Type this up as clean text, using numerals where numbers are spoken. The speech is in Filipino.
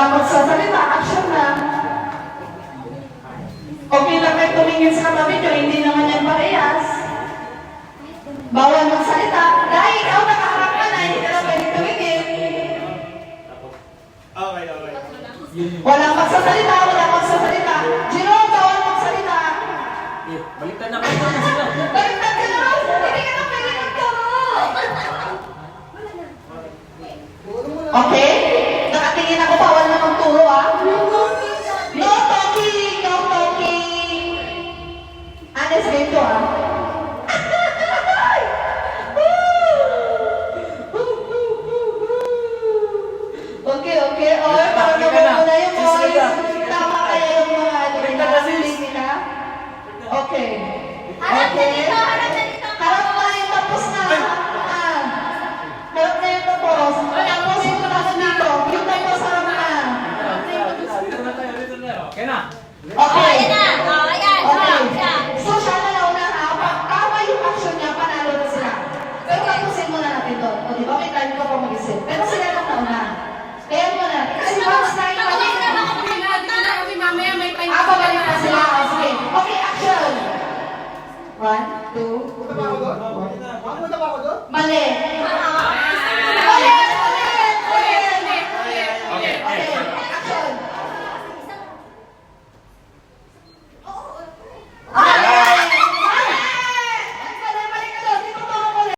Wala magsasalita, action na. Okay lang kayo tumingin sa video, hindi naman yan parehas. Bawal magsalita. Dahil ikaw nakaharap ka na, hindi ka na pwede tumingin. Okay. Walang magsasalita, walang magsasalita. Jerome, bawal magsalita. Baliktad na kayo na sila. Baliktad ka na, hindi ka na pwede magturo. Okay? Nakatingin ako, bawal na magturo ah. No talking, no talking. Honest dito ah. Okay. Or, parang namumuna yung voice. Tama kaya yung mga narinig nila? Okay. Harap na dito, harap na dito. Harap na yung tapos na. Harap na yung tapos. Tapos yung tapos dito. Yung tapos harap na. Dito na. Okay na. Okay. Ayan na. Ayan. Okay. So, siya na nauna ha. Pag tama yung action niya, panalo na sila. Pero tapusin muna natin doon. O, di ba? May time ka pa mag-isip. Pero sila na nauna. Kaya muna natin. Kasi once na yung mali. Mamaya may time. Babalik na sila. O, sige. Okay, action. 1, 2, Punta ba ako doon? Punta ba ako doon? Mali.